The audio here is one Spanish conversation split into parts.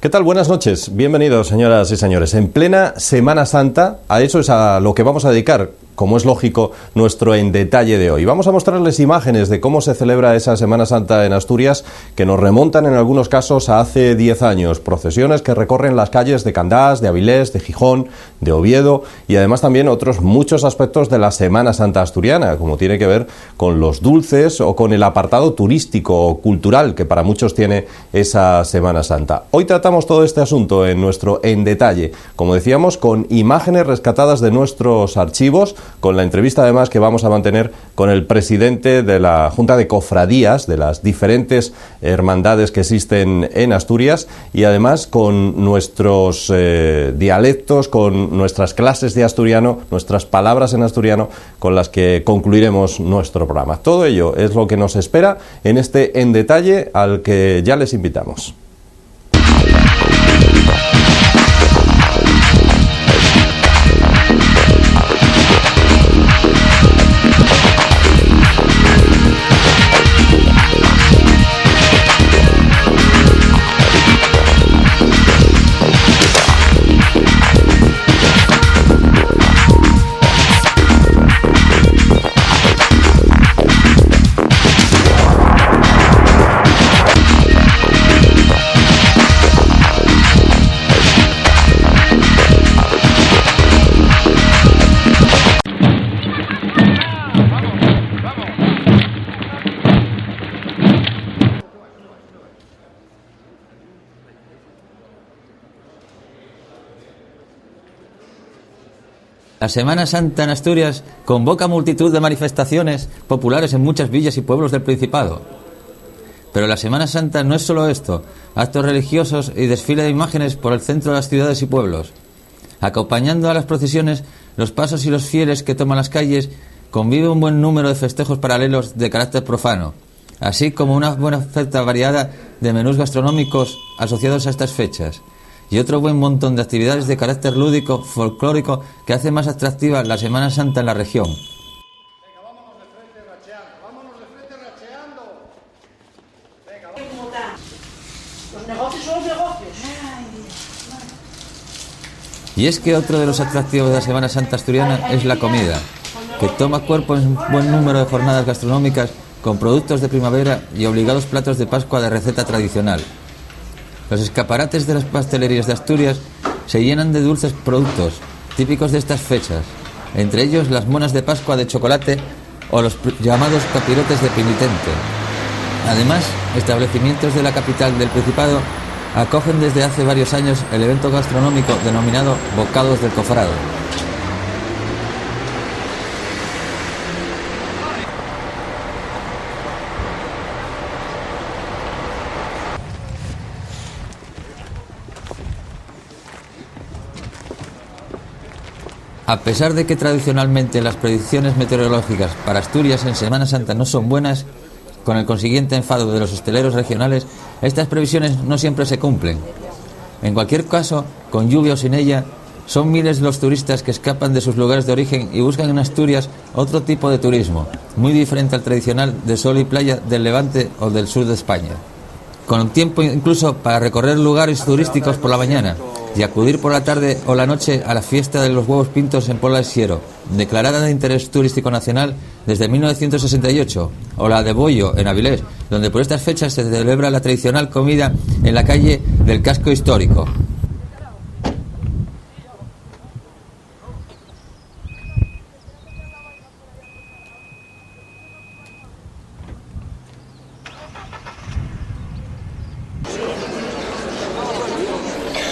¿Qué tal? Buenas noches. Bienvenidos, señoras y señores. En plena Semana Santa, a eso es a lo que vamos a dedicar, como es lógico, nuestro En Detalle de hoy. Vamos a mostrarles imágenes de cómo se celebra esa Semana Santa en Asturias, que nos remontan en algunos casos a hace 10 años. Procesiones que recorren las calles de Candás, de Avilés, de Gijón, de Oviedo y además también otros muchos aspectos de la Semana Santa asturiana, como tiene que ver con los dulces o con el apartado turístico o cultural que para muchos tiene esa Semana Santa. Hoy tratamos todo este asunto en nuestro En Detalle, como decíamos, con imágenes rescatadas de nuestros archivos, con la entrevista además que vamos a mantener con el presidente de la Junta de Cofradías de las diferentes hermandades que existen en Asturias y además con nuestros dialectos, con nuestras clases de asturiano, nuestras palabras en asturiano con las que concluiremos nuestro programa. Todo ello es lo que nos espera en este En Detalle al que ya les invitamos. La Semana Santa en Asturias convoca multitud de manifestaciones populares en muchas villas y pueblos del Principado. Pero la Semana Santa no es solo esto, actos religiosos y desfile de imágenes por el centro de las ciudades y pueblos. Acompañando a las procesiones, los pasos y los fieles que toman las calles, convive un buen número de festejos paralelos de carácter profano, así como una buena oferta variada de menús gastronómicos asociados a estas fechas. Y otro buen montón de actividades de carácter lúdico, folclórico, que hace más atractiva la Semana Santa en la región. Venga, vámonos de frente racheando. Venga, vamos. Los negocios son los negocios. Y es que otro de los atractivos de la Semana Santa asturiana es la comida, que toma cuerpo en un buen número de jornadas gastronómicas con productos de primavera y obligados platos de Pascua de receta tradicional. Los escaparates de las pastelerías de Asturias se llenan de dulces productos típicos de estas fechas, entre ellos las monas de Pascua de chocolate o los llamados capirotes de penitente. Además, establecimientos de la capital del Principado acogen desde hace varios años el evento gastronómico denominado Bocados del Cofrado. A pesar de que tradicionalmente las predicciones meteorológicas para Asturias en Semana Santa no son buenas, con el consiguiente enfado de los hosteleros regionales, estas previsiones no siempre se cumplen. En cualquier caso, con lluvia o sin ella, son miles los turistas que escapan de sus lugares de origen y buscan en Asturias otro tipo de turismo, muy diferente al tradicional de sol y playa del Levante o del sur de España. Con tiempo incluso para recorrer lugares turísticos por la mañana y acudir por la tarde o la noche a la fiesta de los huevos pintos en Pola de Siero, declarada de interés turístico nacional desde 1968, o la de Bollo en Avilés, donde por estas fechas se celebra la tradicional comida en la calle del casco histórico.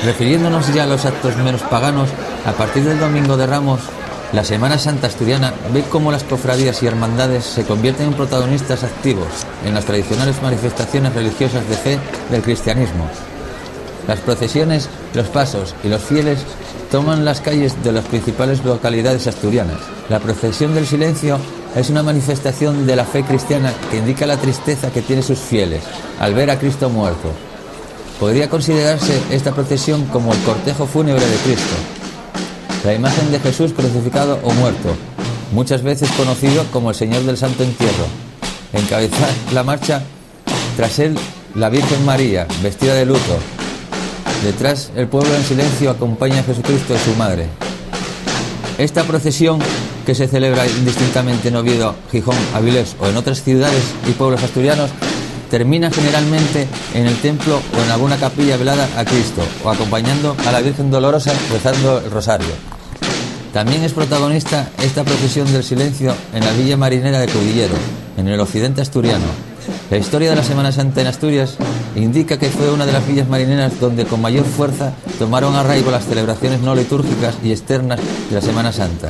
Refiriéndonos ya a los actos menos paganos, a partir del Domingo de Ramos, la Semana Santa asturiana ve cómo las cofradías y hermandades se convierten en protagonistas activos en las tradicionales manifestaciones religiosas de fe del cristianismo. Las procesiones, los pasos y los fieles toman las calles de las principales localidades asturianas. La procesión del silencio es una manifestación de la fe cristiana que indica la tristeza que tienen sus fieles al ver a Cristo muerto. Podría considerarse esta procesión como el cortejo fúnebre de Cristo, la imagen de Jesús crucificado o muerto, muchas veces conocido como el Señor del Santo Entierro. Encabezar la marcha, tras él, la Virgen María, vestida de luto, Detrás, el pueblo en silencio acompaña a Jesucristo y su madre. Esta procesión, que se celebra indistintamente en Oviedo, Gijón, Avilés o en otras ciudades y pueblos asturianos, termina generalmente en el templo o en alguna capilla velada a Cristo o acompañando a la Virgen Dolorosa rezando el rosario. También es protagonista esta procesión del silencio en la villa marinera de Cudillero, en el occidente asturiano. La historia de la Semana Santa en Asturias indica que fue una de las villas marineras donde con mayor fuerza tomaron arraigo las celebraciones no litúrgicas y externas de la Semana Santa.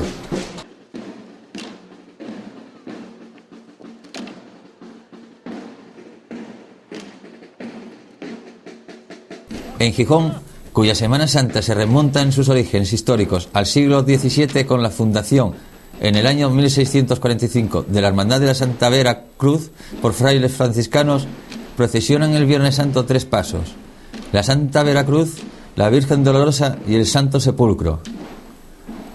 En Gijón, cuya Semana Santa se remonta en sus orígenes históricos al siglo XVII con la fundación en el año 1645 de la Hermandad de la Santa Vera Cruz por frailes franciscanos, procesionan el Viernes Santo 3 pasos: la Santa Vera Cruz, la Virgen Dolorosa y el Santo Sepulcro.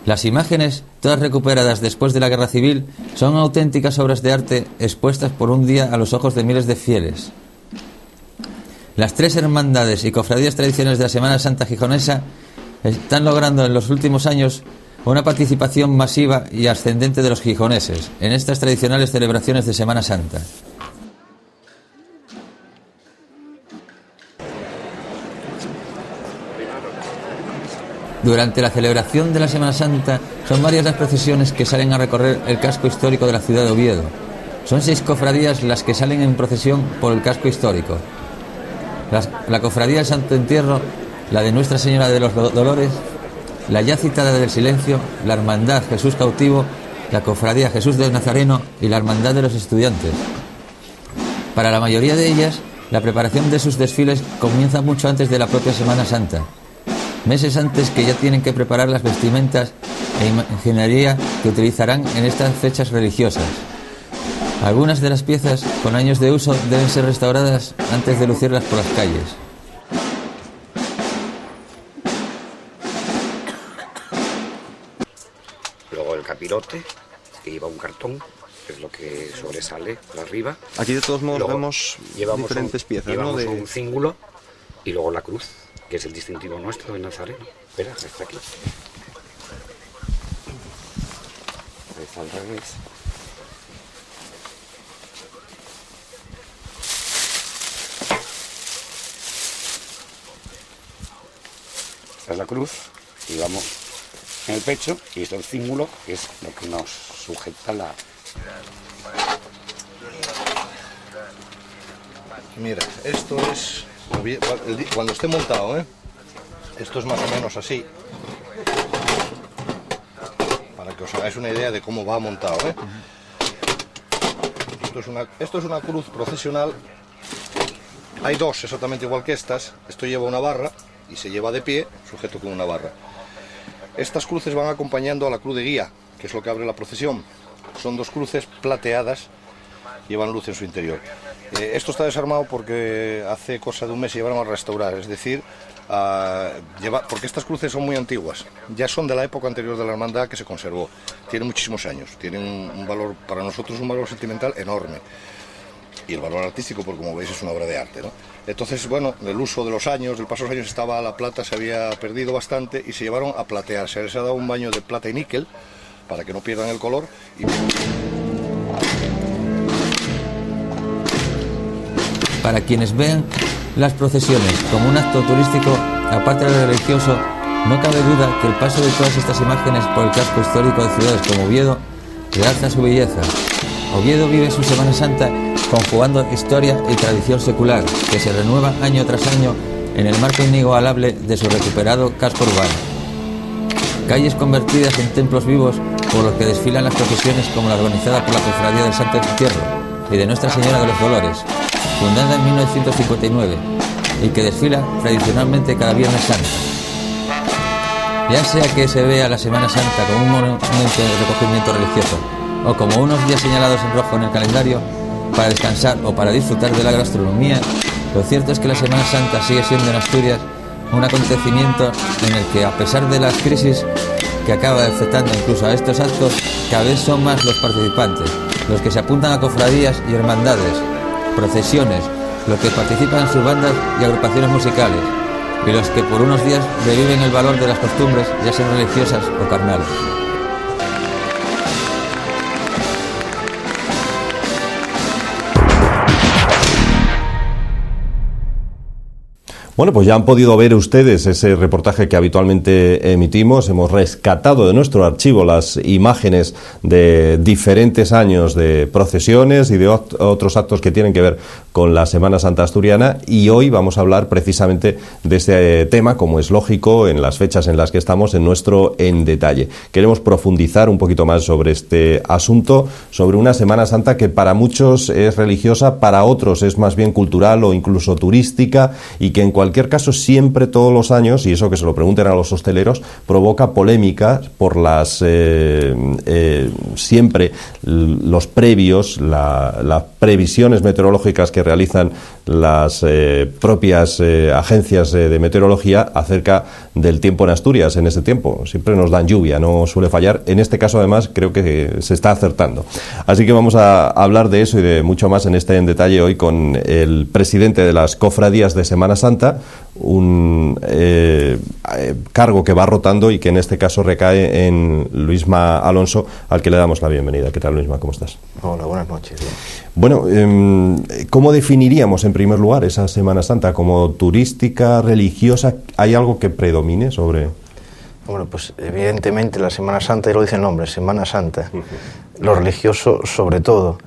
Las imágenes, todas recuperadas después de la Guerra Civil, son auténticas obras de arte expuestas por un día a los ojos de miles de fieles. Las 3 hermandades y cofradías tradicionales de la Semana Santa gijonesa están logrando en los últimos años una participación masiva y ascendente de los gijoneses en estas tradicionales celebraciones de Semana Santa. Durante la celebración de la Semana Santa son varias las procesiones que salen a recorrer el casco histórico de la ciudad de Oviedo. Son 6 cofradías las que salen en procesión por el casco histórico. La cofradía del Santo Entierro, la de Nuestra Señora de los Dolores, la ya citada del Silencio, la Hermandad Jesús Cautivo, la cofradía Jesús del Nazareno y la Hermandad de los Estudiantes. Para la mayoría de ellas, la preparación de sus desfiles comienza mucho antes de la propia Semana Santa, meses antes, que ya tienen que preparar las vestimentas e imaginería que utilizarán en estas fechas religiosas. Algunas de las piezas, con años de uso, deben ser restauradas antes de lucirlas por las calles. Luego el capirote, que lleva un cartón, que es lo que sobresale por arriba. Aquí de todos modos Luego vemos diferentes piezas, llevamos ¿no? un cíngulo y luego la cruz, que es el distintivo nuestro de Nazareno. Espera, está aquí. Está al revés. Esta es la cruz, y vamos en el pecho, y esto es el cíngulo, que es lo que nos sujeta la... Mira, esto es cuando esté montado, ¿eh? Esto es más o menos así, para que os hagáis una idea de cómo va montado, ¿eh? Esto es una cruz procesional. Hay 2 exactamente igual que estas. Esto lleva una barra y se lleva de pie, sujeto con una barra. Estas cruces van acompañando a la cruz de guía, que es lo que abre la procesión. Son 2 cruces plateadas, llevan luz en su interior. Esto está desarmado porque hace cosa de un mes se llevaron a restaurar, es decir, porque estas cruces son muy antiguas, ya son de la época anterior de la hermandad, que se conservó. Tienen muchísimos años, tienen un valor, para nosotros un valor sentimental enorme. Y el valor artístico, porque como veis es una obra de arte, ¿no? Entonces, bueno, el uso de los años, del paso de los años, la plata se había perdido bastante y se llevaron a platear. Se les ha dado un baño de plata y níquel para que no pierdan el color. Para quienes vean las procesiones como un acto turístico, aparte del religioso, no cabe duda que el paso de todas estas imágenes por el casco histórico de ciudades como Oviedo realza su belleza. Oviedo vive su Semana Santa conjugando historia y tradición secular, que se renueva año tras año en el marco inigualable de su recuperado casco urbano. Calles convertidas en templos vivos por los que desfilan las procesiones, como la organizada por la Cofradía del Santo Entierro y de Nuestra Señora de los Dolores, fundada en 1959, y que desfila tradicionalmente cada Viernes Santo. Ya sea que se vea la Semana Santa como un momento de recogimiento religioso o como unos días señalados en rojo en el calendario para descansar o para disfrutar de la gastronomía, lo cierto es que la Semana Santa sigue siendo en Asturias un acontecimiento en el que, a pesar de las crisis que acaba afectando incluso a estos actos, cada vez son más los participantes, los que se apuntan a cofradías y hermandades, procesiones, los que participan en sus bandas y agrupaciones musicales, y los que por unos días reviven el valor de las costumbres, ya sean religiosas o carnales. Bueno, pues ya han podido ver ustedes ese reportaje que habitualmente emitimos. Hemos rescatado de nuestro archivo las imágenes de diferentes años de procesiones y de otros actos que tienen que ver con la Semana Santa asturiana, y hoy vamos a hablar precisamente de este tema, como es lógico en las fechas en las que estamos, en nuestro En Detalle. Queremos profundizar un poquito más sobre este asunto, sobre una Semana Santa que para muchos es religiosa, para otros es más bien cultural o incluso turística, y que en cualquier caso siempre, todos los años, y eso que se lo pregunten a los hosteleros, provoca polémica por las siempre los previos, las previsiones meteorológicas que realizan las propias agencias de meteorología acerca del tiempo en Asturias en este tiempo. Siempre nos dan lluvia, no suele fallar. En este caso, además, creo que se está acertando. Así que vamos a hablar de eso y de mucho más en este En Detalle hoy con el presidente de las Cofradías de Semana Santa, un cargo que va rotando y que en este caso recae en Luisma Alonso, al que le damos la bienvenida. ¿Qué tal, Luisma? ¿Cómo estás? Hola, buenas noches. Bueno, ¿cómo definiríamos en primer lugar esa Semana Santa? ¿Como turística, religiosa? ¿Hay algo que predomine sobre...? Bueno, pues evidentemente la Semana Santa, ya lo dice el nombre, Semana Santa. Lo religioso sobre todo.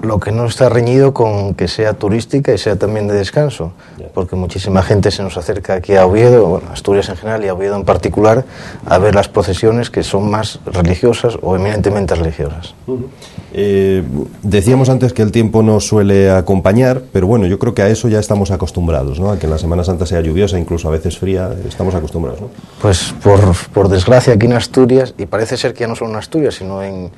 Lo que no está reñido con que sea turística y sea también de descanso, porque muchísima gente se nos acerca aquí a Oviedo, bueno, Asturias en general y a Oviedo en particular, a ver las procesiones que son más religiosas o eminentemente religiosas. Decíamos antes que el tiempo nos suele acompañar, pero bueno, yo creo que a eso ya estamos acostumbrados, ¿no? A que la Semana Santa sea lluviosa, incluso a veces fría, estamos acostumbrados, ¿no? Pues por desgracia aquí en Asturias, y parece ser que ya no solo en Asturias, sino en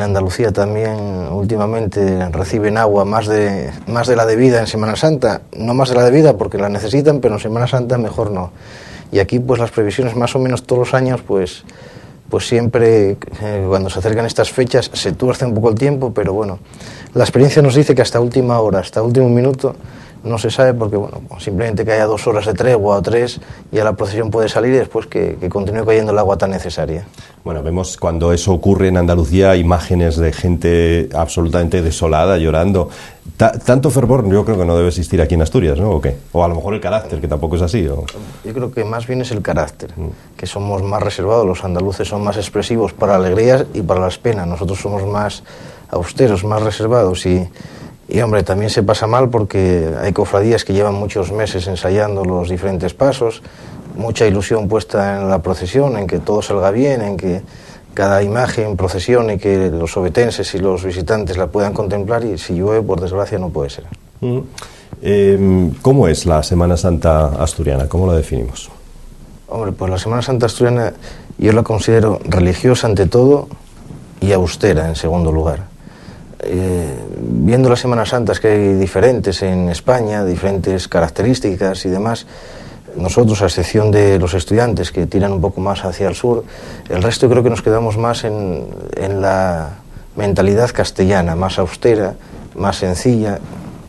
Andalucía también últimamente reciben agua más de la debida en Semana Santa, no más de la debida porque la necesitan, pero en Semana Santa mejor no. Y aquí pues las previsiones más o menos todos los años pues siempre cuando se acercan estas fechas se tuerce un poco el tiempo, pero bueno, la experiencia nos dice que hasta última hora, hasta último minuto no se sabe, porque bueno, simplemente que haya 2 horas de tregua o 3, ya la procesión puede salir y después que continúe cayendo el agua tan necesaria. Bueno, vemos cuando eso ocurre en Andalucía imágenes de gente absolutamente desolada, llorando. Tanto fervor yo creo que no debe existir aquí en Asturias, ¿no? ¿O qué? O a lo mejor el carácter, que tampoco es así. ¿O? Yo creo que más bien es el carácter, que somos más reservados, los andaluces son más expresivos para alegrías y para las penas, nosotros somos más austeros, más reservados y hombre, también se pasa mal porque hay cofradías que llevan muchos meses ensayando los diferentes pasos, mucha ilusión puesta en la procesión, en que todo salga bien, en que cada imagen procesione, que los obetenses y los visitantes la puedan contemplar, y si llueve, por desgracia, no puede ser. ¿Cómo es la Semana Santa asturiana? ¿Cómo la definimos? Hombre, pues la Semana Santa asturiana yo la considero religiosa ante todo y austera en segundo lugar. Viendo las Semanas Santas que hay diferentes en España, diferentes características y demás, nosotros, a excepción de los estudiantes que tiran un poco más hacia el sur, el resto creo que nos quedamos más en la mentalidad castellana, más austera, más sencilla,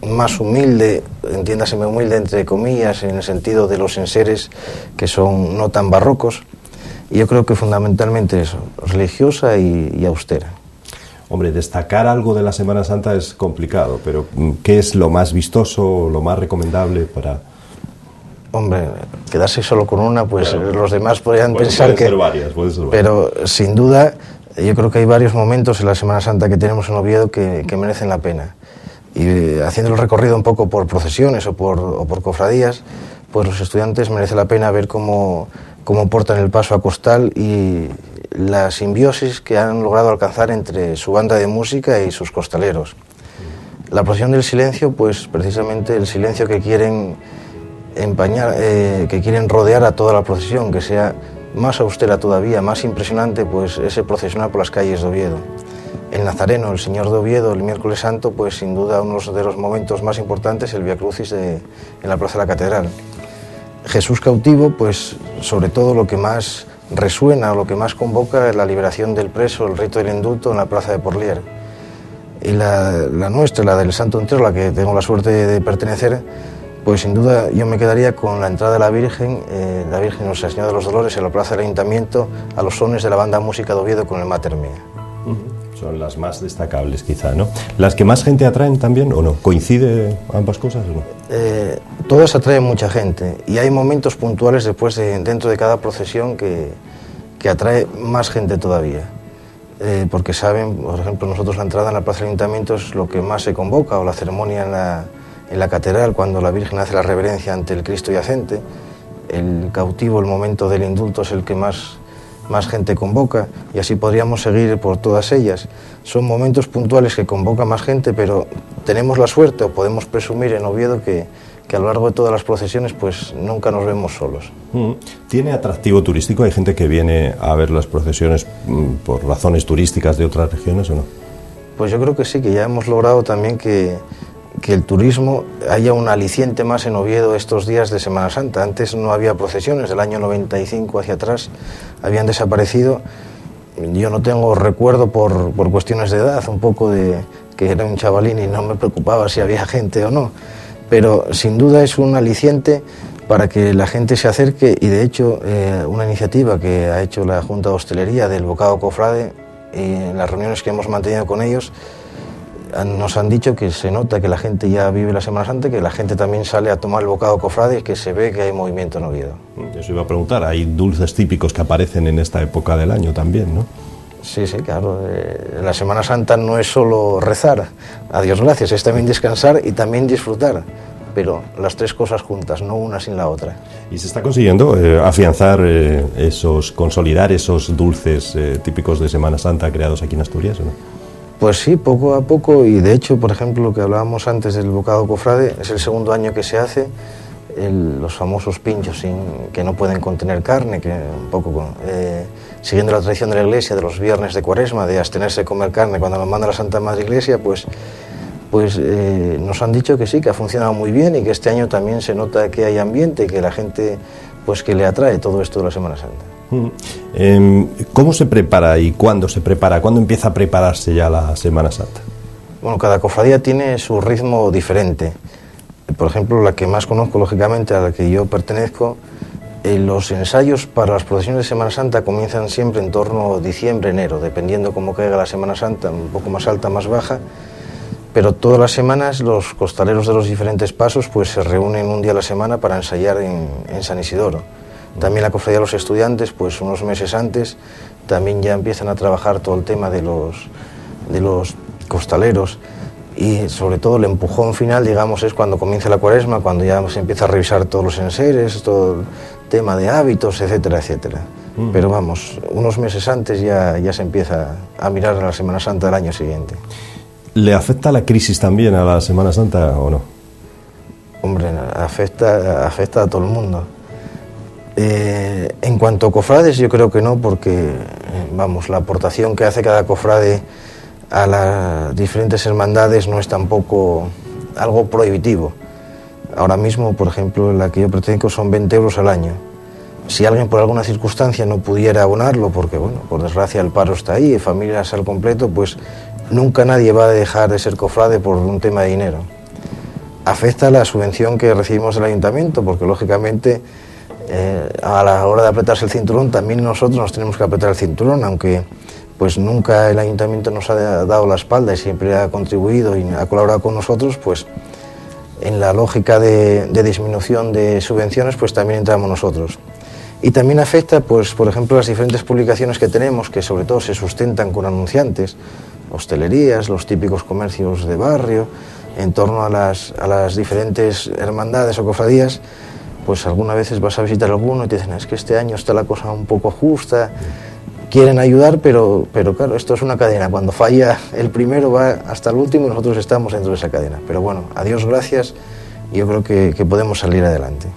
más humilde, entiéndaseme humilde entre comillas, en el sentido de los enseres que son no tan barrocos, y yo creo que fundamentalmente eso, religiosa y austera. Hombre, destacar algo de la Semana Santa es complicado, pero ¿qué es lo más vistoso, lo más recomendable para...? Hombre, quedarse solo con una, pues claro, los demás podrían pensar que... Pueden ser varias. Pero sin duda, yo creo que hay varios momentos en la Semana Santa que tenemos en Oviedo que merecen la pena. Y haciendo el recorrido un poco por procesiones o por cofradías, pues los estudiantes merece la pena ver cómo portan el paso a costal y la simbiosis que han logrado alcanzar entre su banda de música y sus costaleros. La procesión del silencio, pues precisamente el silencio que quieren empañar, que quieren rodear a toda la procesión, que sea más austera todavía, más impresionante, pues ese procesionar por las calles de Oviedo. El Nazareno, el Señor de Oviedo, el miércoles santo, pues sin duda uno de los momentos más importantes, el Vía Crucis en la Plaza de la Catedral. Jesús cautivo, pues sobre todo lo que más resuena, lo que más convoca es la liberación del preso, el rito del indulto en la Plaza de Porlier. Y la nuestra, la del Santo Entierro, a la que tengo la suerte de pertenecer, Pues sin duda yo me quedaría con la entrada de la Virgen Nuestra Señora de los Dolores en la plaza del Ayuntamiento a los sones de la banda Música de Oviedo con el Mater Mea. Son las más destacables quizá, ¿no? ¿Las que más gente atraen también o no? ¿Coincide ambas cosas o no? Todas atraen mucha gente y hay momentos puntuales dentro de cada procesión que atrae más gente todavía. Porque saben, por ejemplo, nosotros la entrada en la plaza del Ayuntamiento es lo que más se convoca, o la ceremonia en la catedral, cuando la Virgen hace la reverencia ante el Cristo yacente. El cautivo, el momento del indulto, es el que más gente convoca, y así podríamos seguir por todas ellas. Son momentos puntuales que convoca más gente, pero tenemos la suerte, o podemos presumir en Oviedo, que a lo largo de todas las procesiones pues nunca nos vemos solos. ¿Tiene atractivo turístico? ¿Hay gente que viene a ver las procesiones por razones turísticas de otras regiones o no? Pues yo creo que sí, que ya hemos logrado también que el turismo haya un aliciente más en Oviedo estos días de Semana Santa. Antes no había procesiones, del año 95 hacia atrás habían desaparecido. Yo no tengo recuerdo por cuestiones de edad, un poco de que era un chavalín y no me preocupaba si había gente o no, pero sin duda es un aliciente para que la gente se acerque, y de hecho una iniciativa que ha hecho la Junta de Hostelería del Bocado Cofrade, en las reuniones que hemos mantenido con ellos, nos han dicho que se nota que la gente ya vive la Semana Santa, que la gente también sale a tomar el bocado cofrade, que se ve que hay movimiento en Oviedo. Eso iba a preguntar, hay dulces típicos que aparecen en esta época del año también, ¿no? Sí, sí, claro. La Semana Santa no es solo rezar, a Dios gracias, es también descansar y también disfrutar, pero las tres cosas juntas, no una sin la otra. ¿Y se está consiguiendo afianzar consolidar esos dulces típicos de Semana Santa creados aquí en Asturias, o no? Pues sí, poco a poco, y de hecho, por ejemplo, lo que hablábamos antes del bocado cofrade, es el segundo año que se hace, los famosos pinchos que no pueden contener carne, que un poco siguiendo la tradición de la Iglesia de los viernes de Cuaresma, de abstenerse de comer carne cuando nos manda la Santa Madre Iglesia, pues nos han dicho que sí, que ha funcionado muy bien, y que este año también se nota que hay ambiente, que la gente, pues que le atrae todo esto de la Semana Santa. ¿Cómo se prepara y cuándo se prepara? ¿Cuándo empieza a prepararse ya la Semana Santa? Bueno, cada cofradía tiene su ritmo diferente. Por ejemplo, la que más conozco, lógicamente, a la que yo pertenezco, los ensayos para las procesiones de Semana Santa comienzan siempre en torno a diciembre, enero, dependiendo cómo caiga la Semana Santa, un poco más alta, más baja, pero todas las semanas los costaleros de los diferentes pasos pues se reúnen un día a la semana para ensayar en San Isidoro. También la cofradía de los estudiantes, pues unos meses antes, también ya empiezan a trabajar todo el tema de los costaleros, y sobre todo el empujón final, digamos, es cuando comienza la Cuaresma, cuando ya se empieza a revisar todos los enseres, todo el tema de hábitos, etcétera, etcétera. Pero vamos, unos meses antes ya se empieza a mirar a la Semana Santa del año siguiente. ¿Le afecta la crisis también a la Semana Santa o no? Hombre, afecta a todo el mundo. En cuanto a cofrades, yo creo que no, porque vamos, la aportación que hace cada cofrade a las diferentes hermandades no es tampoco algo prohibitivo. Ahora mismo, por ejemplo, en la que yo pertenezco son 20 euros al año. Si alguien por alguna circunstancia no pudiera abonarlo, porque bueno, por desgracia el paro está ahí, familias al completo, pues nunca nadie va a dejar de ser cofrade por un tema de dinero. Afecta la subvención que recibimos del ayuntamiento, porque lógicamente a la hora de apretarse el cinturón también nosotros nos tenemos que apretar el cinturón, aunque pues nunca el ayuntamiento nos ha dado la espalda y siempre ha contribuido y ha colaborado con nosotros, pues en la lógica de disminución de subvenciones pues también entramos nosotros. Y también afecta, pues por ejemplo, las diferentes publicaciones que tenemos, que sobre todo se sustentan con anunciantes, hostelerías, los típicos comercios de barrio, en torno a las diferentes hermandades o cofradías. Pues algunas veces vas a visitar alguno y te dicen, es que este año está la cosa un poco justa, quieren ayudar, pero claro, esto es una cadena, cuando falla el primero va hasta el último y nosotros estamos dentro de esa cadena. Pero bueno, a Dios gracias, yo creo que podemos salir adelante.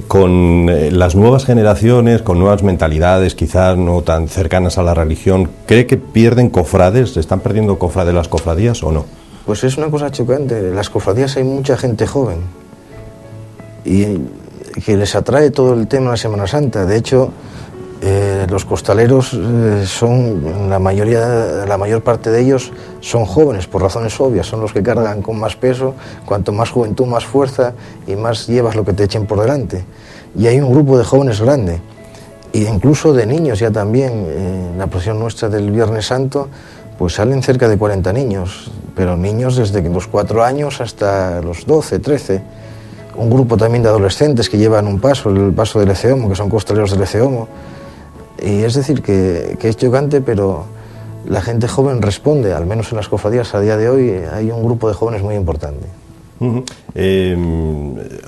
Con las nuevas generaciones, con nuevas mentalidades, quizás no tan cercanas a la religión, ¿cree que pierden cofrades? ¿Se están perdiendo cofrades las cofradías o no? Pues es una cosa chocante, en las cofradías hay mucha gente joven y que les atrae todo el tema de la Semana Santa. De hecho, Los costaleros son, la mayor parte de ellos son jóvenes, por razones obvias, son los que cargan con más peso, cuanto más juventud, más fuerza y más llevas lo que te echen por delante. Y hay un grupo de jóvenes grande, e incluso de niños ya también. En la procesión nuestra del Viernes Santo, pues salen cerca de 40 niños, pero niños desde los 4 años hasta los 12, 13. Un grupo también de adolescentes que llevan un paso, el paso del Eceomo, que son costaleros del Eceomo. Y es decir, que es chocante, pero la gente joven responde, al menos en las cofradías a día de hoy hay un grupo de jóvenes muy importante.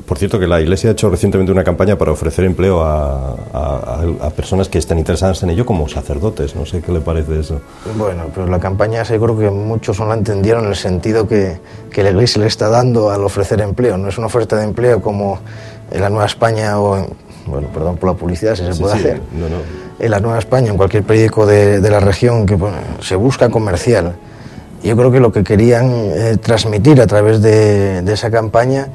Por cierto, que la Iglesia ha hecho recientemente una campaña para ofrecer empleo a personas que estén interesadas en ello como sacerdotes. No sé qué le parece eso. Bueno, pero la campaña seguro que muchos no la entendieron en el sentido que la Iglesia le está dando al ofrecer empleo. No es una oferta de empleo como en la Nueva España o bueno, perdón por la publicidad, si se puede hacer. En la Nueva España, en cualquier periódico de la región, que se busca comercial. Yo creo que lo que querían transmitir a través de esa campaña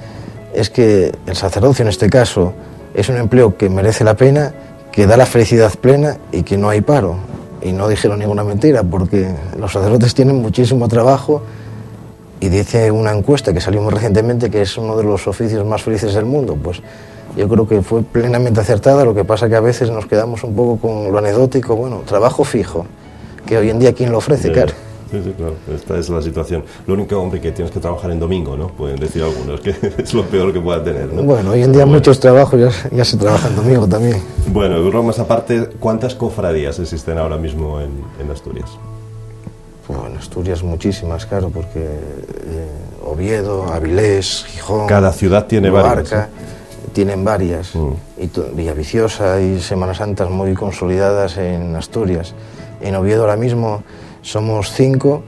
es que el sacerdocio, en este caso, es un empleo que merece la pena, que da la felicidad plena y que no hay paro. Y no dijeron ninguna mentira, porque los sacerdotes tienen muchísimo trabajo, y dice una encuesta que salió muy recientemente que es uno de los oficios más felices del mundo. Pues yo creo que fue plenamente acertada. Lo que pasa que a veces nos quedamos un poco con lo anecdótico. Bueno, trabajo fijo, que hoy en día ¿quién lo ofrece, claro? Sí, claro, esta es la situación. Lo único, hombre, que tienes que trabajar en domingo, ¿no? Pueden decir algunos, que es lo peor que pueda tener, ¿no? Bueno, hoy en día muchos trabajos ya se trabajan domingo también. Bueno, bromas aparte, ¿cuántas cofradías existen ahora mismo en Asturias? Pues en Asturias muchísimas, claro, porque Oviedo, Avilés, Gijón... Cada ciudad tiene varias, ¿eh? Tienen varias. Y Villaviciosa y Semanas Santas muy consolidadas en Asturias. En Oviedo ahora mismo somos 5,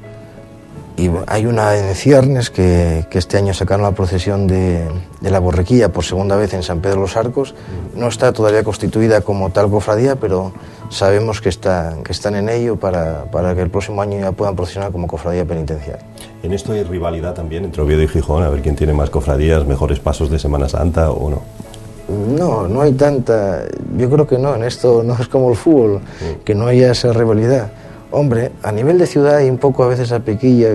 y hay una en Ciernes que este año sacaron la procesión de la borriquilla por segunda vez en San Pedro de los Arcos. No está todavía constituida como tal cofradía, pero sabemos que están en ello para que el próximo año ya puedan procesionar como cofradía penitencial. ¿En esto hay rivalidad también entre Oviedo y Gijón? A ver quién tiene más cofradías, mejores pasos de Semana Santa o no. No hay tanta. Yo creo que no, en esto no es como el fútbol, que no haya esa rivalidad. Hombre, a nivel de ciudad hay un poco a veces a piquilla,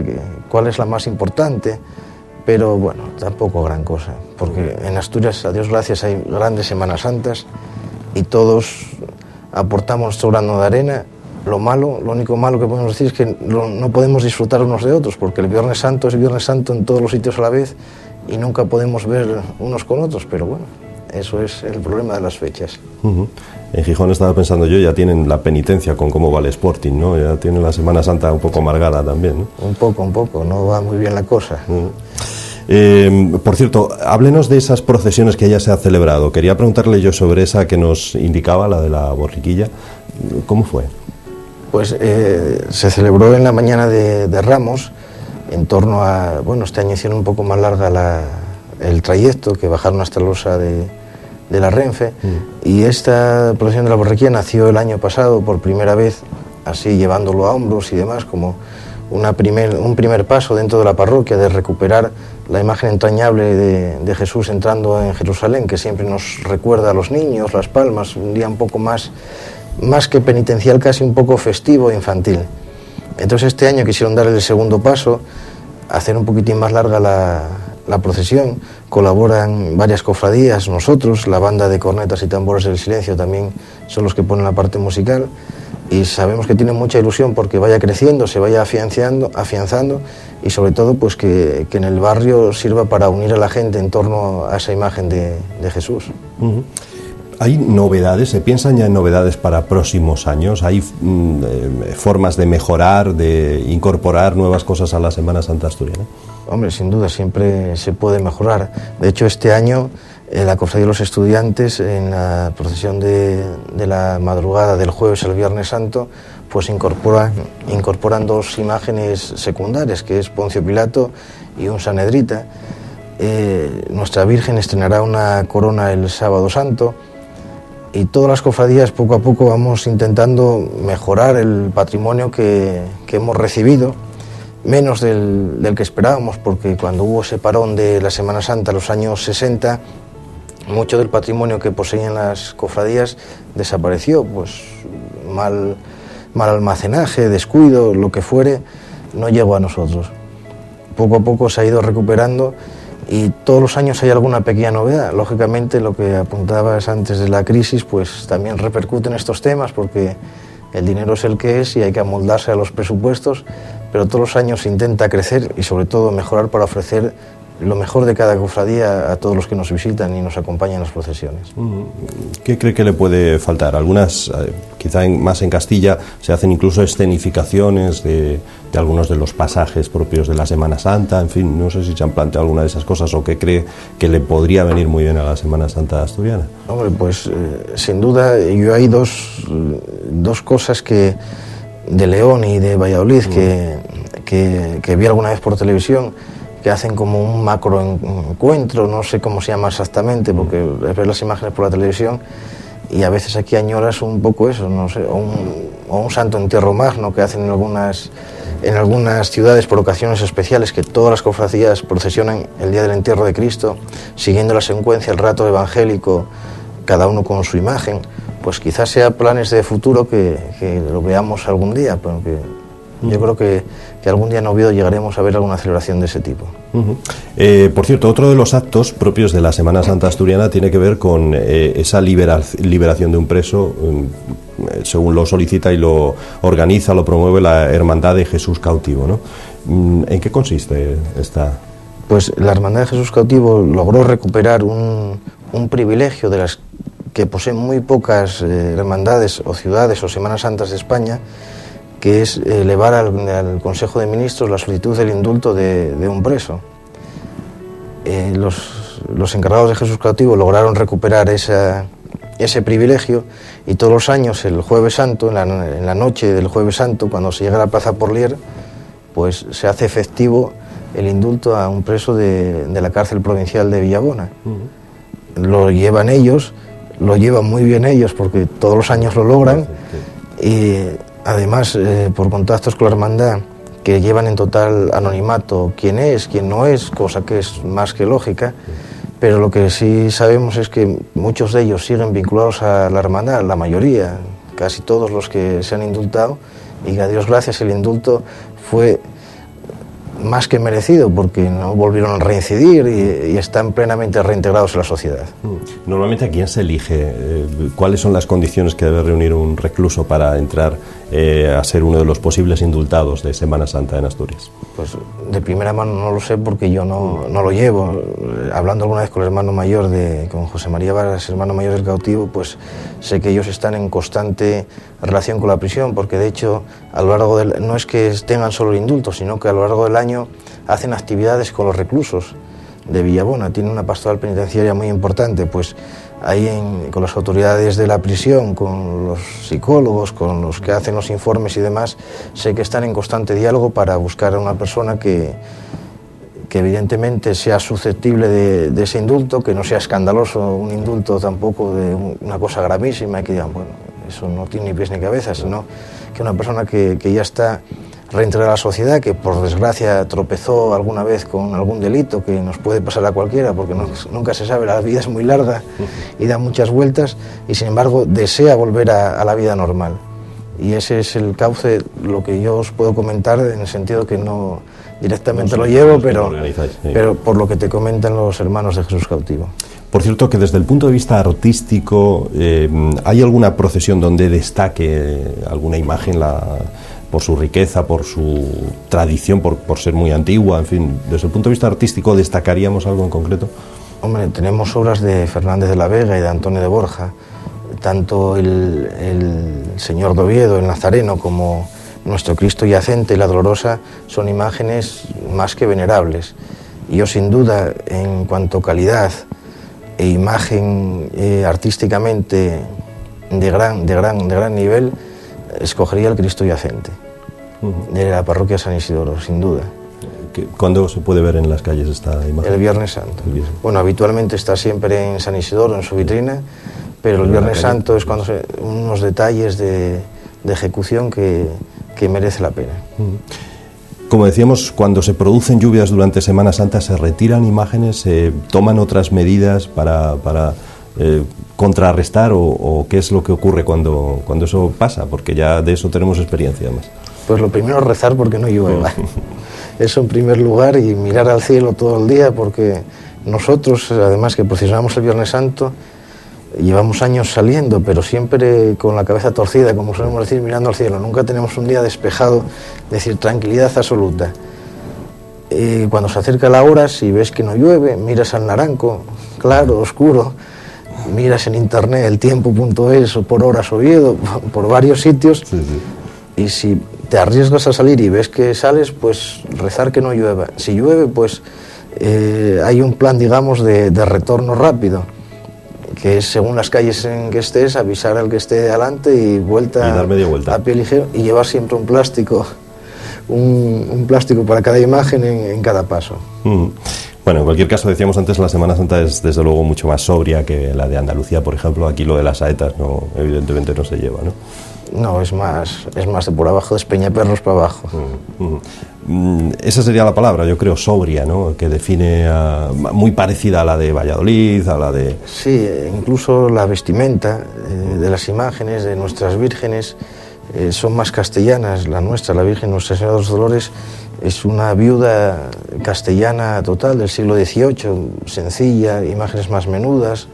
cuál es la más importante, pero bueno, tampoco gran cosa, porque en Asturias, a Dios gracias, hay grandes Semanas Santas y todos aportamos nuestro grano de arena. Lo único malo que podemos decir es que no podemos disfrutar unos de otros, porque el Viernes Santo es Viernes Santo en todos los sitios a la vez y nunca podemos ver unos con otros, pero bueno, eso es el problema de las fechas. En Gijón estaba pensando yo, ya tienen la penitencia con cómo va el Sporting, ¿no? Ya tienen la Semana Santa un poco amargada también, ¿no? Un poco, no va muy bien la cosa. Por cierto, háblenos de esas procesiones que ya se ha celebrado. Quería preguntarle yo sobre esa que nos indicaba, la de la borriquilla. ¿Cómo fue? Pues se celebró en la mañana de Ramos, en torno a... Bueno, este año hicieron un poco más larga el trayecto, que bajaron hasta la losa de la Renfe, y esta procesión de la borriquilla nació el año pasado por primera vez, así llevándolo a hombros y demás, como un primer paso dentro de la parroquia de recuperar la imagen entrañable de Jesús entrando en Jerusalén, que siempre nos recuerda a los niños, las palmas, un día un poco más que penitencial, casi un poco festivo e infantil. Entonces este año quisieron dar el segundo paso, hacer un poquitín más larga la procesión. Colaboran varias cofradías, nosotros, la banda de cornetas y tambores del silencio también son los que ponen la parte musical, y sabemos que tienen mucha ilusión porque vaya creciendo, se vaya afianzando y sobre todo pues que en el barrio sirva para unir a la gente en torno a esa imagen de Jesús. ¿Hay novedades? ¿Se piensan ya en novedades para próximos años? ¿Hay formas de mejorar, de incorporar nuevas cosas a la Semana Santa asturiana? Hombre, sin duda, siempre se puede mejorar. De hecho, este año la Cofradía de los Estudiantes, en la procesión de la madrugada del jueves al Viernes Santo, pues incorporan 2 imágenes secundarias, que es Poncio Pilato y un Sanedrita. Nuestra Virgen estrenará una corona el Sábado Santo, y todas las cofradías poco a poco vamos intentando mejorar el patrimonio que hemos recibido, menos del que esperábamos, porque cuando hubo ese parón de la Semana Santa, los años 60, mucho del patrimonio que poseían las cofradías desapareció, pues mal almacenaje, descuido, lo que fuere, no llegó a nosotros. Poco a poco se ha ido recuperando y todos los años hay alguna pequeña novedad. Lógicamente, lo que apuntabas antes de la crisis, pues también repercute en estos temas, porque el dinero es el que es y hay que amoldarse a los presupuestos, pero todos los años se intenta crecer y sobre todo mejorar para ofrecer lo mejor de cada cofradía a todos los que nos visitan y nos acompañan en las procesiones. ¿Qué cree que le puede faltar? Algunas, quizá más en Castilla, se hacen incluso escenificaciones de algunos de los pasajes propios de la Semana Santa, en fin, no sé si se han planteado alguna de esas cosas o qué cree que le podría venir muy bien a la Semana Santa asturiana. Hombre, pues sin duda, yo hay dos cosas que de León y de Valladolid que vi alguna vez por televisión, que hacen como un macro encuentro, no sé cómo se llama exactamente, porque ves las imágenes por la televisión y a veces aquí añoras un poco eso, no sé, o un santo entierro magno que hacen en algunas ciudades por ocasiones especiales, que todas las cofradías procesionan el día del entierro de Cristo, siguiendo la secuencia, el rato evangélico, cada uno con su imagen. Pues quizás sea planes de futuro que lo veamos algún día, pero que yo creo que algún día en Oviedo llegaremos a ver alguna celebración de ese tipo. Por cierto, otro de los actos propios de la Semana Santa asturiana tiene que ver con esa liberación de un preso, según lo solicita y lo organiza, lo promueve la Hermandad de Jesús Cautivo, ¿no? ¿En qué consiste esta? Pues la Hermandad de Jesús Cautivo logró recuperar un privilegio de las que poseen muy pocas hermandades o ciudades o Semanas Santas de España, que es elevar al Consejo de Ministros la solicitud del indulto de un preso. Los encargados de Jesús Cautivo lograron recuperar ese privilegio y todos los años, el Jueves Santo, en la noche del Jueves Santo, cuando se llega a la Plaza Porlier, pues se hace efectivo el indulto a un preso de la cárcel provincial de Villabona. Lo llevan ellos, lo llevan muy bien ellos, porque todos los años lo logran, y además, por contactos con la hermandad, que llevan en total anonimato quién es, quién no es, cosa que es más que lógica, pero lo que sí sabemos es que muchos de ellos siguen vinculados a la hermandad, la mayoría, casi todos los que se han indultado, y a Dios gracias el indulto fue más que merecido, porque no volvieron a reincidir y están plenamente reintegrados en la sociedad. Normalmente, ¿a quién se elige? ¿Cuáles son las condiciones que debe reunir un recluso para entrar a ser uno de los posibles indultados de Semana Santa en Asturias? Pues de primera mano no lo sé, porque yo no lo llevo. Hablando alguna vez con el hermano mayor, con José María Varas, hermano mayor del cautivo, pues sé que ellos están en constante relación con la prisión, porque de hecho a lo largo no es que tengan solo el indulto, sino que a lo largo del año hacen actividades con los reclusos de Villabona. Tienen una pastoral penitenciaria muy importante, pues ahí con las autoridades de la prisión, con los psicólogos, con los que hacen los informes y demás, sé que están en constante diálogo para buscar a una persona que evidentemente sea susceptible de ese indulto, que no sea escandaloso un indulto tampoco de una cosa gravísima y que digan, bueno, eso no tiene ni pies ni cabeza, sino que una persona que ya está reintegrada a la sociedad, que por desgracia tropezó alguna vez con algún delito que nos puede pasar a cualquiera, porque nunca se sabe, la vida es muy larga y da muchas vueltas, y sin embargo desea volver a la vida normal. Y ese es el cauce, lo que yo os puedo comentar, en el sentido que no directamente lo llevo, pero por lo que te comentan los hermanos de Jesús Cautivo. Por cierto, que desde el punto de vista artístico, ¿hay alguna procesión donde destaque alguna imagen por su riqueza, por su tradición, por ser muy antigua, en fin, desde el punto de vista artístico, destacaríamos algo en concreto? Hombre, tenemos obras de Fernández de la Vega y de Antonio de Borja, tanto el Señor de Oviedo, el Nazareno, como nuestro Cristo Yacente y la Dolorosa, son imágenes más que venerables. Y yo, sin duda, en cuanto a calidad e imagen artísticamente de gran nivel, escogería el Cristo Yacente, de la parroquia San Isidoro, sin duda. ¿Cuándo se puede ver en las calles esta imagen? El Viernes Santo. Bueno, habitualmente está siempre en San Isidoro, en su vitrina, pero el Viernes Santo es cuando unos detalles de ejecución que merece la pena. Como decíamos, cuando se producen lluvias durante Semana Santa, se retiran imágenes, se toman otras medidas para contrarrestar o qué es lo que ocurre cuando eso pasa, porque ya de eso tenemos experiencia además. Pues lo primero es rezar porque no llueva. Eso en primer lugar, y mirar al cielo todo el día, porque nosotros, además que procesionamos el Viernes Santo, llevamos años saliendo, pero siempre con la cabeza torcida, como solemos decir, mirando al cielo. Nunca tenemos un día despejado, es decir, tranquilidad absoluta. Cuando se acerca la hora, si ves que no llueve, miras al naranco, claro, oscuro, miras en internet el tiempo.es o por Horas Oviedo, por varios sitios, y si te arriesgas a salir y ves que sales, pues rezar que no llueva. Si llueve, pues hay un plan, digamos, de retorno rápido, que es según las calles en que estés, avisar al que esté delante y dar media vuelta a pie ligero, y llevar siempre un plástico para cada imagen en cada paso. Bueno, en cualquier caso, decíamos antes, la Semana Santa es desde luego mucho más sobria que la de Andalucía, por ejemplo. Aquí lo de las saetas evidentemente no se lleva, ¿no? No, es más de por abajo, de Peñaperros para abajo. Esa sería la palabra, yo creo, sobria, ¿no? Que define muy parecida a la de Valladolid, a la de... Sí, incluso la vestimenta de las imágenes de nuestras vírgenes son más castellanas. La nuestra, la Virgen Nuestra Señora de los Dolores, es una viuda castellana total del siglo XVIII, sencilla, imágenes más menudas.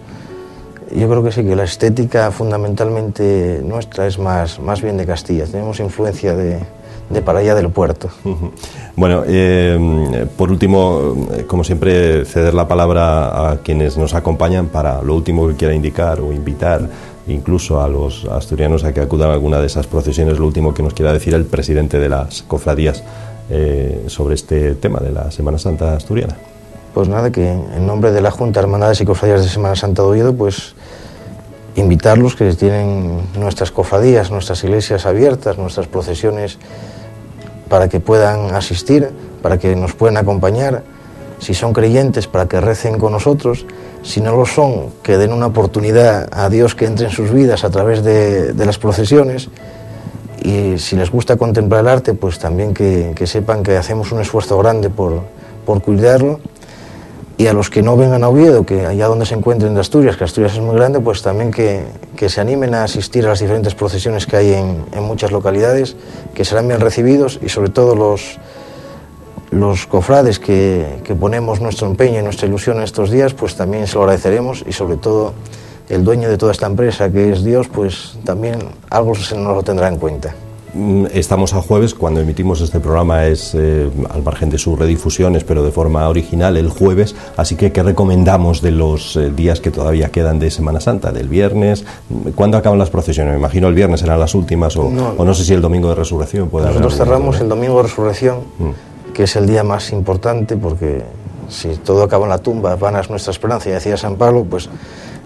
Yo creo que sí, que la estética fundamentalmente nuestra es más bien de Castilla. Tenemos influencia de para allá del puerto. Bueno, por último, como siempre, ceder la palabra a quienes nos acompañan para lo último que quiera indicar o invitar incluso a los asturianos a que acudan a alguna de esas procesiones, lo último que nos quiera decir el presidente de las cofradías sobre este tema de la Semana Santa asturiana. Pues nada, que en nombre de la Junta de Hermandades y Cofradías de Semana Santa de Oviedo, pues invitarlos, que tienen nuestras cofradías, nuestras iglesias abiertas, nuestras procesiones, para que puedan asistir, para que nos puedan acompañar. Si son creyentes, para que recen con nosotros. Si no lo son, que den una oportunidad a Dios que entre en sus vidas a través de las procesiones. Y si les gusta contemplar el arte, pues también que sepan que hacemos un esfuerzo grande por cuidarlo. Y a los que no vengan a Oviedo, que allá donde se encuentren de Asturias, que Asturias es muy grande, pues también que se animen a asistir a las diferentes procesiones que hay en muchas localidades, que serán bien recibidos, y sobre todo los cofrades que ponemos nuestro empeño y nuestra ilusión en estos días, pues también se lo agradeceremos, y sobre todo el dueño de toda esta empresa, que es Dios, pues también algo se nos lo tendrá en cuenta. Estamos a jueves, cuando emitimos este programa es al margen de sus redifusiones, pero de forma original el jueves, así que ¿qué recomendamos de los días que todavía quedan de Semana Santa, del viernes? ¿Cuándo acaban las procesiones? Me imagino el viernes serán las últimas, o no sé si el domingo de Resurrección puede haber. Nosotros cerramos el domingo de Resurrección, que es el día más importante, porque si todo acaba en la tumba, vana es nuestra esperanza, y decía San Pablo, pues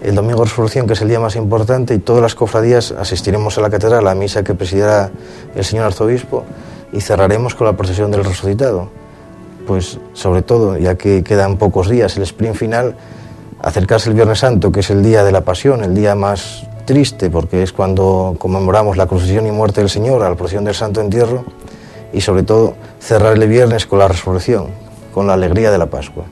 el domingo de Resurrección, que es el día más importante, y todas las cofradías asistiremos a la catedral, a la misa que presidirá el señor arzobispo, y cerraremos con la procesión del resucitado. Pues sobre todo, ya que quedan pocos días, el sprint final, acercarse el Viernes Santo, que es el día de la Pasión, el día más triste, porque es cuando conmemoramos la crucifixión y muerte del Señor, a la procesión del Santo Entierro, y sobre todo cerrar el viernes con la resurrección, con la alegría de la Pascua.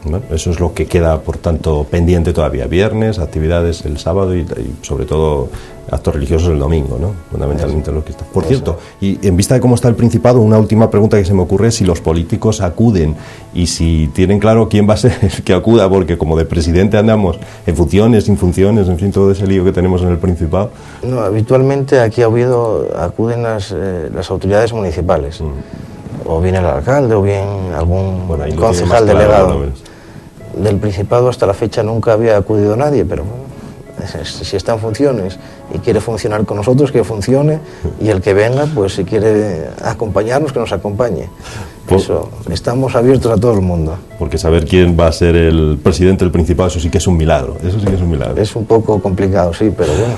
Bueno, eso es lo que queda, por tanto, pendiente todavía. Viernes, actividades el sábado y sobre todo actos religiosos el domingo, ¿no? Fundamentalmente lo que está. Por cierto, y en vista de cómo está el Principado, una última pregunta que se me ocurre es si los políticos acuden y si tienen claro quién va a ser el que acuda, porque como de presidente andamos en funciones, sin funciones, en fin, todo ese lío que tenemos en el Principado. No, habitualmente aquí a Oviedo acuden las autoridades municipales. O bien el alcalde, o bien algún concejal delegado. Del Principado hasta la fecha nunca había acudido nadie, pero bueno, si está en funciones y quiere funcionar con nosotros, que funcione, y el que venga, pues si quiere acompañarnos, que nos acompañe. Eso, estamos abiertos a todo el mundo. Porque saber quién va a ser el presidente del Principado, eso sí que es un milagro. Eso sí que es un milagro. Es un poco complicado, sí, pero bueno,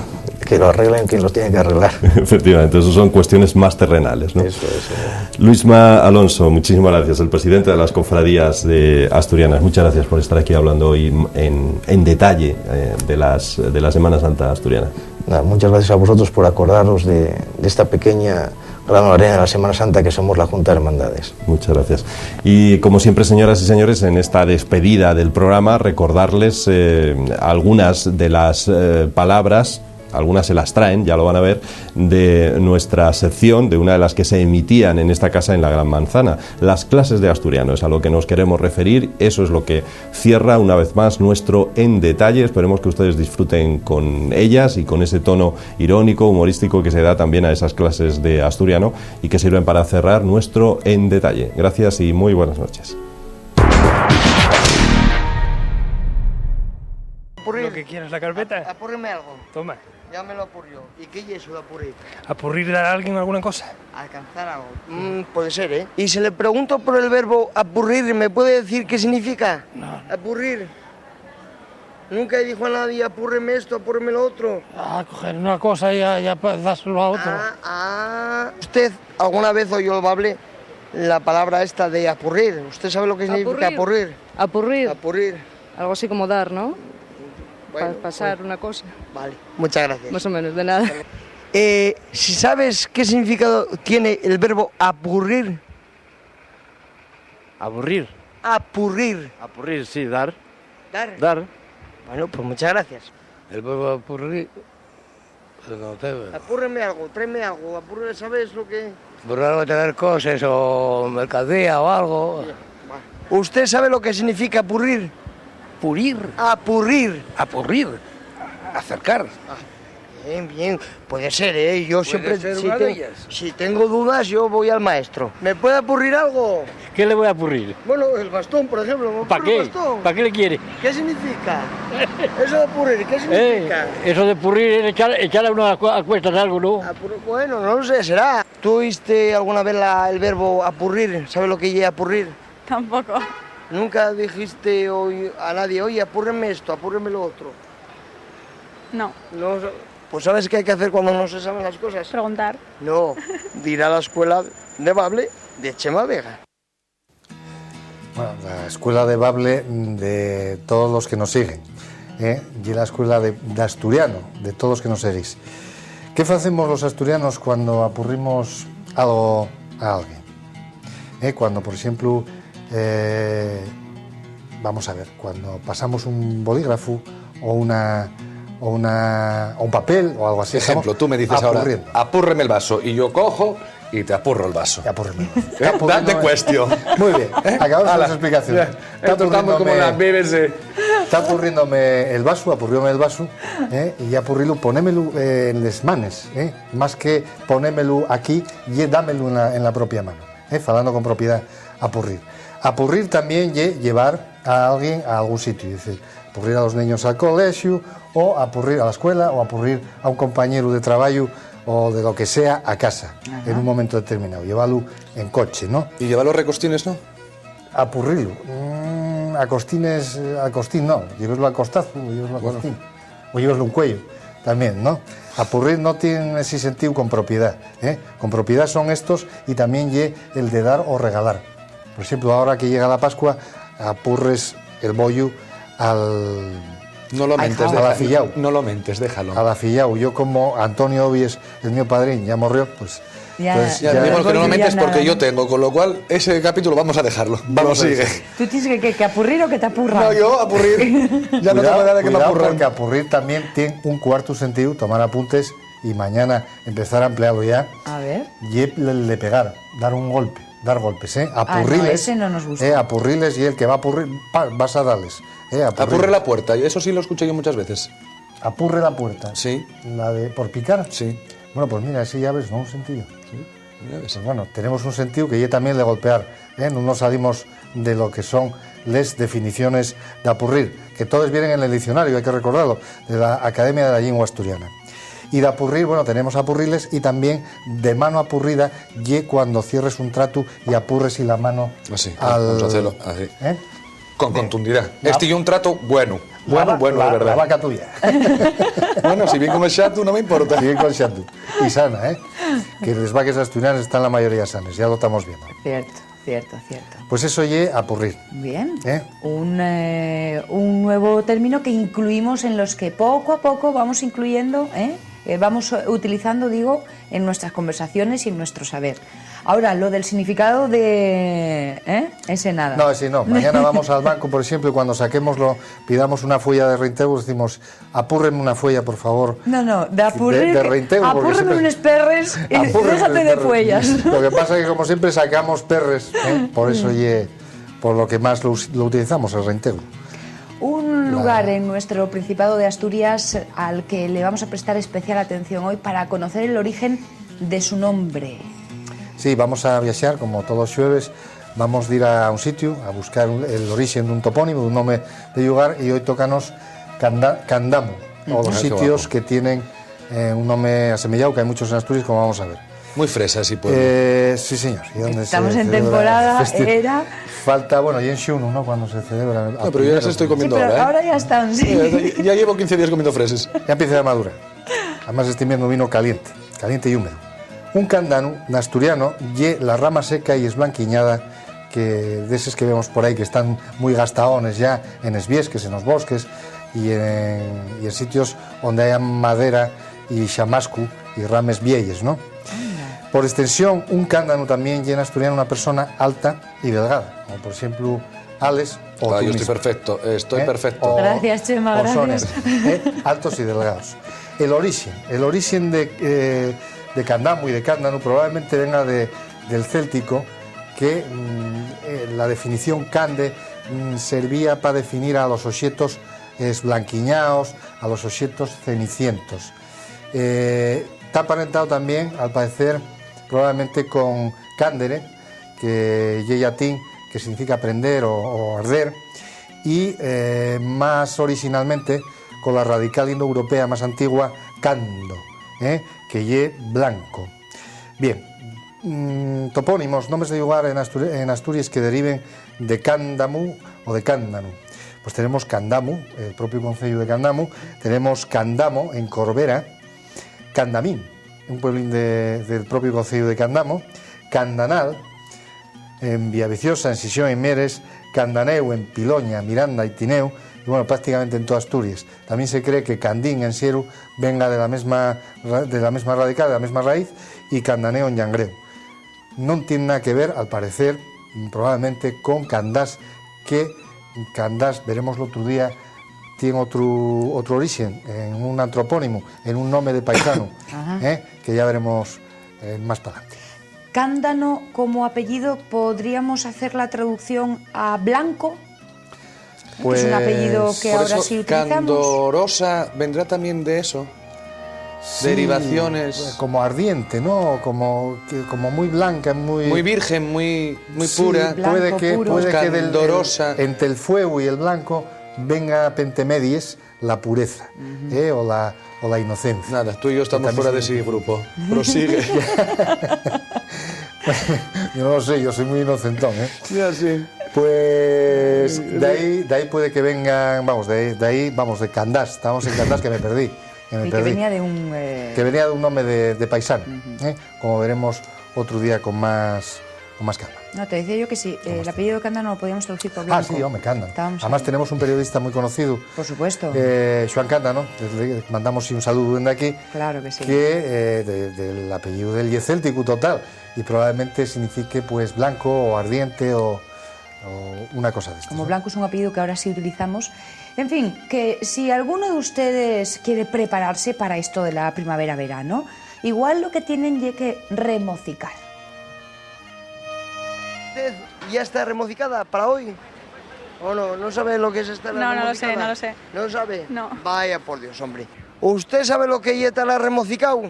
que lo arreglen quien lo tiene que arreglar. Efectivamente, eso son cuestiones más terrenales, ¿no? Eso es. Luisma Alonso, muchísimas gracias, el presidente de las cofradías asturianas. Muchas gracias por estar aquí hablando hoy en detalle de la Semana Santa asturiana. Nada, muchas gracias a vosotros por acordaros de esta pequeña la Noria de la Semana Santa, que somos la Junta de Hermandades. Muchas gracias. Y como siempre, señoras y señores, en esta despedida del programa, recordarles algunas de las palabras, algunas se las traen, ya lo van a ver, de nuestra sección, de una de las que se emitían en esta casa en la Gran Manzana. Las clases de asturiano es a lo que nos queremos referir. Eso es lo que cierra una vez más nuestro En Detalle. Esperemos que ustedes disfruten con ellas y con ese tono irónico, humorístico que se da también a esas clases de asturiano y que sirven para cerrar nuestro En Detalle. Gracias y muy buenas noches. Lo que quieras, la carpeta. Apúrreme algo. Toma. Ya me lo apurrió. ¿Y qué es eso de apurrir? ¿Apurrir dar a alguien alguna cosa? Alcanzar algo. Puede ser, ¿eh? Y si le pregunto por el verbo apurrir, ¿me puede decir qué significa? No. Apurrir. Nunca dijo a nadie, apúrreme esto, apúrreme lo otro. Coger una cosa y ya dárselo a otro. ¿Usted alguna vez oyó el bable la palabra esta de apurrir? ¿Usted sabe lo que significa apurrir? Apurrir. Apurrir. Algo así como dar, ¿no? Bueno, pasar una cosa. Vale, muchas gracias. Más o menos, de nada. Si sabes qué significado tiene el verbo apurrir. ¿Aburrir? Apurrir. Apurrir, sí, dar. ¿Dar? Dar. Bueno, pues muchas gracias. El verbo apurrir... pues no te... Apúrreme algo, tráeme algo, apúrreme, ¿sabes lo que...? Por algo tener cosas o mercancía o algo. ¿Usted sabe lo que significa apurrir? Purir. Apurrir. Apurrir. Acercar. Bien, bien. Puede ser, ¿eh? Yo siempre... ser una de ellas. Si tengo dudas, yo voy al maestro. ¿Me puede apurrir algo? ¿Qué le voy a apurrir? Bueno, el bastón, por ejemplo. ¿Para qué? ¿Para qué le quiere? ¿Qué significa? Eso de apurrir, ¿qué significa? Eso de purrir es echar a uno a cuestas algo, ¿no? Bueno, no lo sé, será. ¿Tú oíste alguna vez el verbo apurrir? ¿Sabes lo que es apurrir? Tampoco. ¿Nunca dijiste a nadie, oye, apúrreme esto, apúrreme lo otro? No. No, pues ¿sabes qué hay que hacer cuando no se saben las cosas? Preguntar. No, de ir a la escuela de bable de Chema Vega. Bueno, la escuela de bable de todos los que nos siguen, y la escuela de asturiano de todos los que nos seguís. ¿Qué hacemos los asturianos cuando apurrimos algo a alguien? Cuando, por ejemplo, vamos a ver, cuando pasamos un bolígrafo o un papel o algo así. Ejemplo, tú me dices apurriendo. Ahora, apúrreme el vaso, y yo cojo y te apurro el vaso. Apúrreme el vaso. Date cuestión. Muy bien, acabamos las explicaciones. Esto estamos como las BBC. Está apurriéndome el vaso, apurrióme el vaso, y apurrilo, ponémelo en les manes, más que ponémelo aquí, y dámelo en la propia mano, falando con propiedad, apurrir. Apurrir también llevar a alguien a algún sitio, es decir, apurrir a los niños al colegio, o apurrir a la escuela, o apurrir a un compañero de trabajo, o de lo que sea, a casa, en un momento determinado, llevarlo en coche, ¿no? ¿Y llevar los recostines, no? Apurrirlo. A costín no, llevarlo a costazo, llevarlo a costín, o llevarlo un cuello, también, ¿no? Apurrir no tiene ese sentido con propiedad, con propiedad son estos, y también el de dar o regalar. Por ejemplo, ahora que llega la Pascua, apurres el bollo al... No lo mentes, al afillao. No lo mentes, déjalo. Al afillao. Yo, como Antonio Obies, el mío padrín, ya morrió, pues... Ya digo que no lo mentes porque yo tengo, con lo cual ese capítulo vamos a dejarlo. Vamos, sigue. ¿Tú tienes que apurrir o que te apurran? No, yo apurrir. Ya no tengo nada de que me apurran. Porque apurrir también tiene un cuarto sentido, tomar apuntes y mañana empezar a emplearlo ya. A ver. Y le pegar, dar un golpe. Dar golpes, apurriles. No, ese no nos gusta. Apurriles, y el que va a apurrir, vas a darles. Apurre la puerta, eso sí lo escuché yo muchas veces. Apurre la puerta. Sí. ¿La de por picar? Sí. Bueno, pues mira, ese ya ves, ¿no? Un sentido. Sí, ya ves. Pues bueno, tenemos un sentido que ya también de golpear, no nos salimos de lo que son las definiciones de apurrir, que todos vienen en el diccionario, hay que recordarlo, de la Academia de la Lengua Asturiana. Y de apurrir, bueno, tenemos apurriles, y también de mano apurrida, y cuando cierres un trato y apurres y la mano así, al... Vamos a hacerlo así. Con contundidad. Este y un trato bueno. Bueno, de verdad. La vaca tuya. Bueno, si bien con el xatu no me importa. Si bien con el xatu. Y sana, que les vaques asturianas están la mayoría sanas, ya lo estamos viendo. Cierto. Pues eso apurrir. Bien. Un nuevo término que incluimos en los que poco a poco vamos incluyendo vamos utilizando, digo, en nuestras conversaciones y en nuestro saber. Ahora, lo del significado de... Ese nada. No, ese no. Mañana vamos al banco, por ejemplo, y cuando saquémoslo, pidamos una fuella de reintegro, decimos, apúrrenme una fuella, por favor. No, de apurrir, de reintegro. apúrreme siempre... unos perres y déjate de fuellas. Lo que pasa es que, como siempre, sacamos perres, por eso por lo que más lo utilizamos, el reintegro. Un lugar en nuestro Principado de Asturias al que le vamos a prestar especial atención hoy para conocer el origen de su nombre. Sí, vamos a viajar, como todos los jueves, vamos a ir a un sitio a buscar el origen de un topónimo, de un nombre de lugar, y hoy tócanos Candamu, o los sitios que tienen un nombre asemejado, que hay muchos en Asturias, como vamos a ver. Muy fresa, sí, pues. Sí, señor. ¿Y dónde estamos en temporada, era... Falta, bueno, y en Xuno, ¿no? Cuando se celebra... No, pero yo ya estoy comiendo pero ahora, ahora ya están, sí. Ya llevo 15 días comiendo fresas. Ya empieza a madurar. Además, este invierno vino caliente y húmedo. Un candanu, en asturiano, ye la rama seca y esblanquiñada, que de esos que vemos por ahí, que están muy gastaones ya en esbiesques, en los bosques, y en sitios donde haya madera y chamascu y rames vieyes, ¿no? Por extensión, un cándano también llena asturiano una persona alta y delgada, como por ejemplo Alex o tú yo mismo. Estoy perfecto. Gracias, Chema, gracias. Altos y delgados. El origen de Candamu y de cándano probablemente venga del céltico, que la definición cande servía para definir a los objetos esblanquiñados, a los objetos cenicientos. Está aparentado también, al parecer, probablemente con candere, que es latín, que significa prender o arder, y más originalmente con la radical indoeuropea más antigua, cando, que es blanco. Bien, topónimos, nombres de lugar en Asturias que deriven de Candamu o de Cándanu. Pues tenemos Candamu, el propio concello de Candamu, tenemos Candamo en Corbera, Candamín, un pueblín del propio concello de Candamo, Candanal en Villaviciosa, en Sisión y Mieres, Candaneu en Piloña, Miranda y Tineu, y bueno, prácticamente en toda Asturias. También se cree que Candín en Sieru venga de la misma radical, de la misma raíz, y Candaneo en Llangreu. No tiene nada que ver, al parecer, probablemente con Candás, que Candás, veremos el otro día, tiene otro origen, en un antropónimo, en un nombre de paisano, que ya veremos más para adelante. Cándano como apellido, ¿podríamos hacer la traducción a blanco? Pues, es un apellido que ahora eso, sí utilizamos. Candorosa vendrá también de eso. Sí, derivaciones. Como ardiente, ¿no? Como muy blanca, muy virgen, muy sí, pura. Blanco, puede que candorosa. Entre el fuego y el blanco venga pentemedies la pureza, o la inocencia. Nada, tú y yo estamos fuera de ese grupo. Prosigue. Yo no lo sé, yo soy muy inocentón, Ya sí. Pues de ahí puede que vengan, de Candás, estábamos en Candás, que me perdí. Que venía de un... Que venía de un nombre de paisano, como veremos otro día con más calma. No, te decía yo que sí, el apellido de Cándano lo podíamos traducir por blanco. Sí, hombre, Cándano. Además tenemos un periodista muy conocido. Por supuesto. Joan Cándano, le mandamos un saludo desde aquí. Claro que sí. Que del apellido del céltico total, y probablemente signifique pues blanco o ardiente o una cosa de esto. Como blanco es un apellido que ahora sí utilizamos. En fin, que si alguno de ustedes quiere prepararse para esto de la primavera-verano, igual lo que tienen es que remocicar. ¿Usted ya está remocicada para hoy? ¿O no? ¿No sabe lo que es esta remocicada? No lo sé, no lo sé. ¿No sabe? No. Vaya por Dios, hombre. ¿Usted sabe lo que es estar remocicado?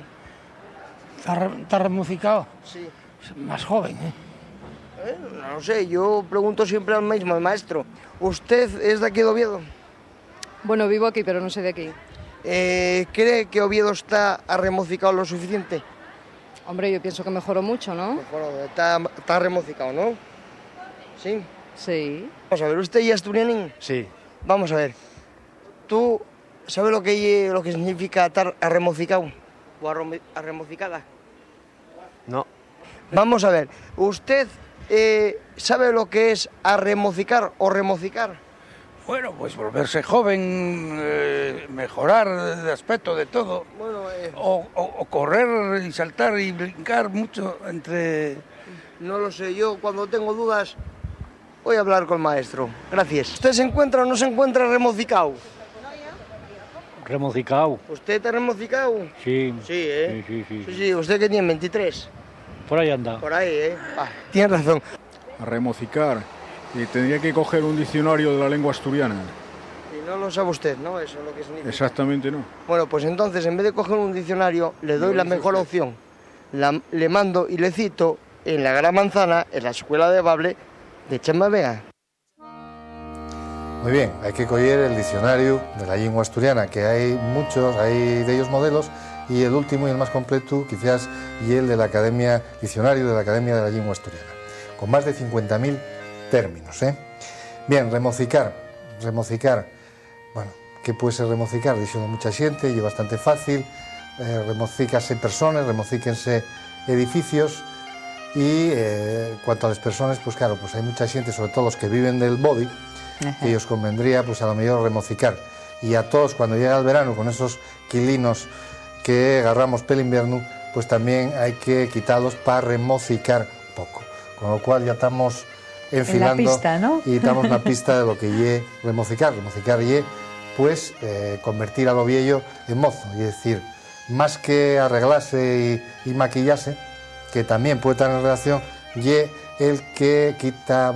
¿Está remocicado? Sí. Más joven, No lo sé, yo pregunto siempre al mismo, al maestro. ¿Usted es de aquí de Oviedo? Bueno, vivo aquí, pero no soy de aquí. ¿Cree que Oviedo está remocicado lo suficiente? Hombre, yo pienso que mejoró mucho, ¿no? Está remocicado, ¿no? ¿Sí? Sí. Vamos a ver, ¿usted ya es asturianín? Sí. Vamos a ver. ¿Tú sabes lo que significa estar arremocicado? ¿O arremocicada? No. Vamos a ver. ¿Usted sabe lo que es arremocicar o remocicar? Bueno, pues volverse joven, mejorar de aspecto, de todo. Bueno, o correr y saltar y brincar mucho entre... No lo sé, yo cuando tengo dudas voy a hablar con el maestro. Gracias. ¿Usted se encuentra o no se encuentra remocicado? Remocicado. ¿Usted está remocicado? Sí. Sí, ¿eh? Sí. Sí, ¿usted qué tiene? ¿23? Por ahí anda. Por ahí, ¿eh? Tiene razón. A remocicar. Y tendría que coger un diccionario de la lengua asturiana. Y no lo sabe usted, ¿no? Eso es lo que significa. Exactamente no. Bueno, pues entonces, en vez de coger un diccionario, le doy la mejor opción. Le mando y le cito en la Gran Manzana, en la Escuela de Bable de Chema Vega. Muy bien, hay que coger el diccionario de la lengua asturiana, que hay muchos, hay de ellos modelos, y el último y el más completo quizás y el de la Academia, diccionario de la Academia de la Lengua Asturiana, con más de 50.000 términos. Bien, remocicar, bueno, ¿qué puede ser remocicar? Dice mucha gente, y es bastante fácil, remocícase personas, remocíquense edificios, y cuanto a las personas, pues claro, pues hay mucha gente, sobre todo los que viven del body, que os convendría pues a lo mejor remocicar, y a todos cuando llega el verano con esos quilinos que agarramos pel invierno, pues también hay que quitarlos para remocicar un poco, con lo cual ya estamos enfilando en la pista, ¿no? y estamos en la pista de lo que ye remocicar ye pues convertir a lo viejo en mozo, y decir, más que arreglarse y maquillarse, que también puede estar en relación, ye el que quita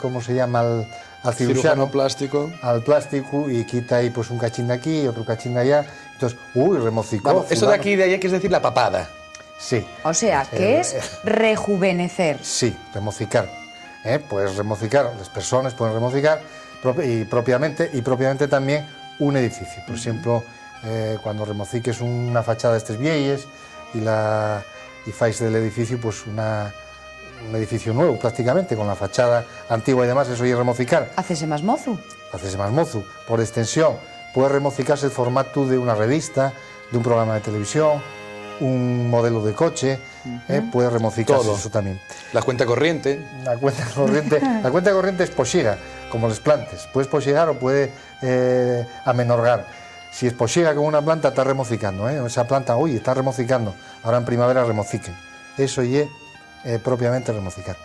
¿cómo se llama? Al cirujano plástico. Al plástico, y quita ahí pues un cachín de aquí y otro cachín de allá. Entonces, remocicó. Vamos, eso de aquí y de allá quiere decir la papada. Sí. O sea, que es rejuvenecer. Sí, remocicar. Pues remocicar, las personas pueden remocicar y propiamente también un edificio. Por ejemplo, cuando remociques una fachada de estas viejas y fais del edificio pues un edificio nuevo prácticamente, con la fachada antigua y demás, eso es remocicar. Hácese más mozo. Por extensión, puede remocicarse el formato de una revista, de un programa de televisión, un modelo de coche, puede remocicarse todo. Eso también. La cuenta corriente. La cuenta corriente es poxiga, como las plantas. Puedes poxigar o puede amenorgar. Si es poxiga con una planta, está remocicando, esa planta, está remocicando. Ahora en primavera remociquen. Eso es propiamente remocicar.